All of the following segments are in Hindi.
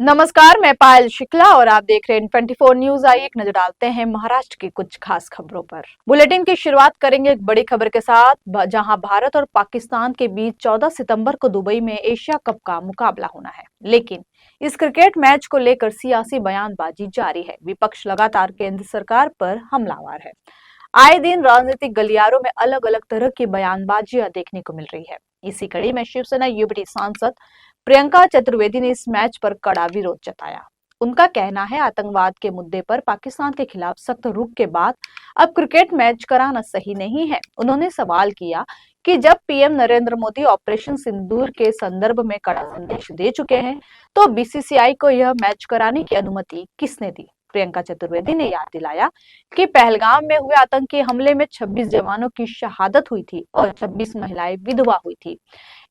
नमस्कार, मैं पायल शुक्ला और आप देख रहे हैं 24 न्यूज। आइए एक नजर डालते हैं महाराष्ट्र की कुछ खास खबरों पर। बुलेटिन की शुरुआत करेंगे एक बड़ी खबर के साथ, जहां भारत और पाकिस्तान के बीच 14 सितंबर को दुबई में एशिया कप का मुकाबला होना है। लेकिन इस क्रिकेट मैच को लेकर सियासी बयानबाजी जारी है। विपक्ष लगातार केंद्र सरकार पर हमलावर है। आए दिन राजनीतिक गलियारों में अलग अलग तरह की बयानबाजियां देखने को मिल रही है। इसी कड़ी में शिवसेना युवती सांसद प्रियंका चतुर्वेदी ने इस मैच पर कड़ा विरोध जताया। उनका कहना है, आतंकवाद के मुद्दे पर पाकिस्तान के खिलाफ सख्त रुख के बाद अब क्रिकेट मैच कराना सही नहीं है। उन्होंने सवाल किया कि जब पीएम नरेंद्र मोदी ऑपरेशन सिंदूर के संदर्भ में कड़ा संदेश दे चुके हैं, तो बीसीसीआई को यह मैच कराने की अनुमति किसने दी। प्रियंका चतुर्वेदी ने याद दिलाया कि पहलगाम में हुए आतंकी हमले में 26 जवानों की शहादत हुई थी और 26 महिलाएं विधवा हुई थी।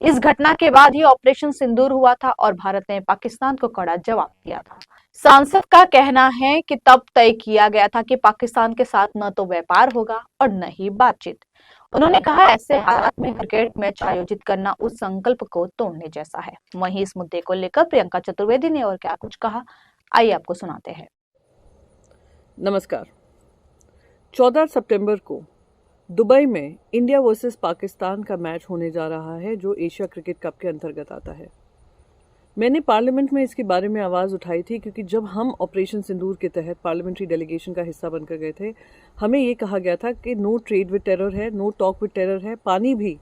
इस घटना के बाद ही ऑपरेशन सिंदूर हुआ था और भारत ने पाकिस्तान को कड़ा जवाब दिया था। सांसद का कहना है कि तब तय किया गया था कि पाकिस्तान के साथ न तो व्यापार होगा और न ही बातचीत। उन्होंने कहा, ऐसे हालात में क्रिकेट मैच आयोजित करना उस संकल्प को तोड़ने जैसा है। वहीं इस मुद्दे को लेकर प्रियंका चतुर्वेदी ने और क्या कुछ कहा, आइए आपको सुनाते हैं। नमस्कार। 14 सितंबर को दुबई में इंडिया वर्सेस पाकिस्तान का मैच होने जा रहा है, जो एशिया क्रिकेट कप के अंतर्गत आता है। मैंने पार्लियामेंट में इसके बारे में आवाज़ उठाई थी, क्योंकि जब हम ऑपरेशन सिंदूर के तहत पार्लियामेंट्री डेलीगेशन का हिस्सा बनकर गए थे, हमें ये कहा गया था कि नो ट्रेड विद टेरर है, नो टॉक विद टेरर है, पानी भी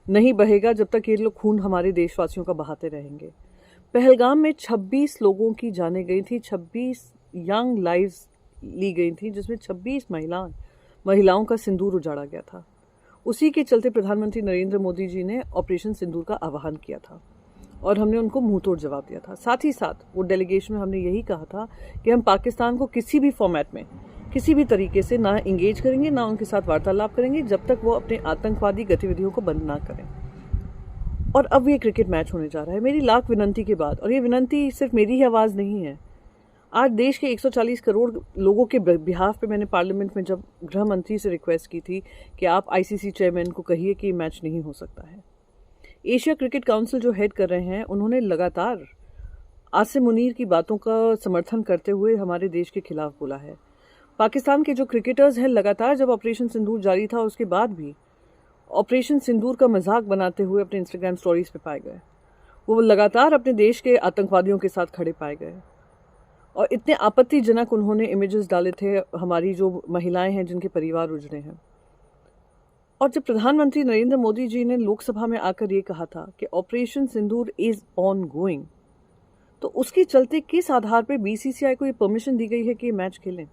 नहीं बहेगा जब तक ये लोग खून हमारे देशवासियों का बहाते रहेंगे। पहलगाम में 26 लोगों की जानें गई थी, 26 यंग लाइव्स ली गई थी, जिसमें 26 महिलाओं का सिंदूर उजाड़ा गया था। उसी के चलते प्रधानमंत्री नरेंद्र मोदी जी ने ऑपरेशन सिंदूर का आह्वान किया था और हमने उनको मुंहतोड़ जवाब दिया था। साथ ही साथ वो डेलीगेशन में हमने यही कहा था कि हम पाकिस्तान को किसी भी फॉर्मेट में किसी भी तरीके से ना इंगेज करेंगे, ना उनके साथ वार्तालाप करेंगे, जब तक वो अपने आतंकवादी गतिविधियों को बंद ना करें। और अब ये क्रिकेट मैच होने जा रहा है मेरी लाख विनंती के बाद, और ये विनंती सिर्फ मेरी ही आवाज़ नहीं है। आज देश के 140 करोड़ लोगों के बिहाफ पे मैंने पार्लियामेंट में जब गृह मंत्री से रिक्वेस्ट की थी कि आप आईसीसी चेयरमैन को कहिए कि मैच नहीं हो सकता है। एशिया क्रिकेट काउंसिल जो हेड कर रहे हैं, उन्होंने लगातार आसिम मुनीर की बातों का समर्थन करते हुए हमारे देश के खिलाफ बोला है। पाकिस्तान के जो क्रिकेटर्स हैं, लगातार जब ऑपरेशन सिंदूर जारी था उसके बाद भी ऑपरेशन सिंदूर का मजाक बनाते हुए अपने इंस्टाग्राम स्टोरीज पे पाए गए। वो लगातार अपने देश के आतंकवादियों के साथ खड़े पाए गए और इतने आपत्तिजनक उन्होंने इमेजेस डाले थे हमारी जो महिलाएं हैं जिनके परिवार उजड़े हैं। और जब प्रधानमंत्री नरेंद्र मोदी जी ने लोकसभा में आकर ये कहा था कि operation Sindoor is on going, तो उसके चलते किस आधार पर बीसीसीआई को ये परमिशन दी गई है कि ये मैच खेलें।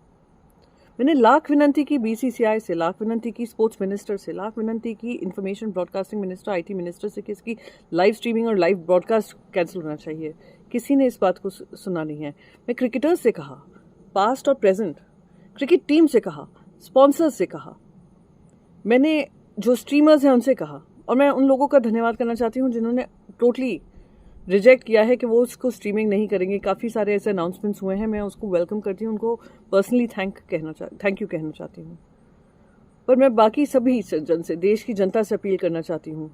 मैंने लाख विनंती की बीसीसीआई से, लाख विनंती की स्पोर्ट्स मिनिस्टर से, लाख विनंती की information broadcasting minister, IT minister से कि इसकी लाइव स्ट्रीमिंग और लाइव ब्रॉडकास्ट कैंसिल होना चाहिए। किसी ने इस बात को सुना नहीं है। मैं क्रिकेटर्स से कहा, पास्ट और प्रेजेंट, क्रिकेट टीम से कहा, स्पॉन्सर्स से कहा, मैंने जो स्ट्रीमर्स हैं उनसे कहा, और मैं उन लोगों का धन्यवाद करना चाहती हूँ जिन्होंने टोटली रिजेक्ट किया है कि वो उसको स्ट्रीमिंग नहीं करेंगे। काफ़ी सारे ऐसे अनाउंसमेंट्स हुए हैं, मैं उसको वेलकम करती हूँ, उनको पर्सनली थैंक यू कहना चाहती हूँ। पर मैं बाकी सभी जन से, देश की जनता से अपील करना चाहती हूँ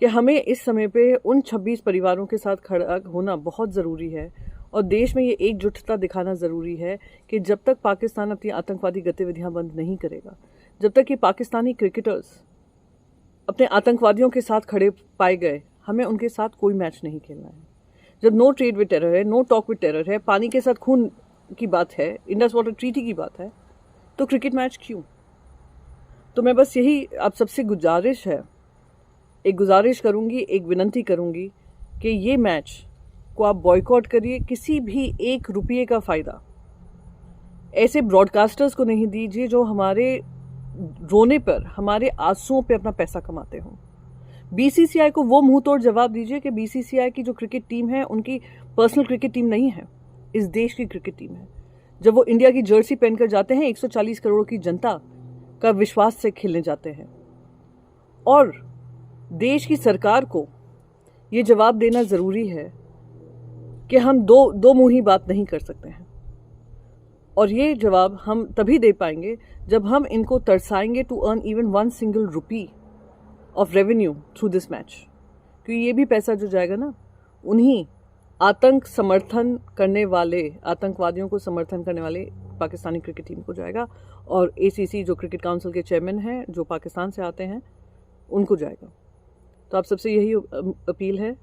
कि हमें इस समय पे उन 26 परिवारों के साथ खड़ा होना बहुत ज़रूरी है, और देश में ये एकजुटता दिखाना ज़रूरी है कि जब तक पाकिस्तान अपनी आतंकवादी गतिविधियाँ बंद नहीं करेगा, जब तक ये पाकिस्तानी क्रिकेटर्स अपने आतंकवादियों के साथ खड़े पाए गए, हमें उनके साथ कोई मैच नहीं खेलना है। जब नो ट्रेड विद टेरर है, नो टॉक विद टेरर है, पानी के साथ खून की बात है, इंडस वाटर ट्रीटी की बात है, तो क्रिकेट मैच क्यों? तो मैं बस यही आप सबसे गुजारिश करूंगी, एक विनंती करूंगी कि ये मैच को आप बॉयकॉट करिए। किसी भी 1 रुपये का फ़ायदा ऐसे ब्रॉडकास्टर्स को नहीं दीजिए जो हमारे रोने पर, हमारे आंसुओं पे अपना पैसा कमाते हों। बीसीसीआई को वो मुंहतोड़ जवाब दीजिए कि बीसीसीआई की जो क्रिकेट टीम है उनकी पर्सनल क्रिकेट टीम नहीं है, इस देश की क्रिकेट टीम है। जब वो इंडिया की जर्सी पहनकर जाते हैं, 140 करोड़ की जनता का विश्वास से खेलने जाते हैं, और देश की सरकार को ये जवाब देना ज़रूरी है कि हम दो मुंही बात नहीं कर सकते हैं। और ये जवाब हम तभी दे पाएंगे जब हम इनको तरसाएंगे to earn even 1 single rupee of revenue through this match, क्योंकि ये भी पैसा जो जाएगा ना, उन्हीं आतंक समर्थन करने वाले, आतंकवादियों को समर्थन करने वाले पाकिस्तानी क्रिकेट टीम को जाएगा, और ACC जो क्रिकेट काउंसिल के चेयरमैन हैं जो पाकिस्तान से आते हैं उनको जाएगा। तो आप सबसे यही अपील है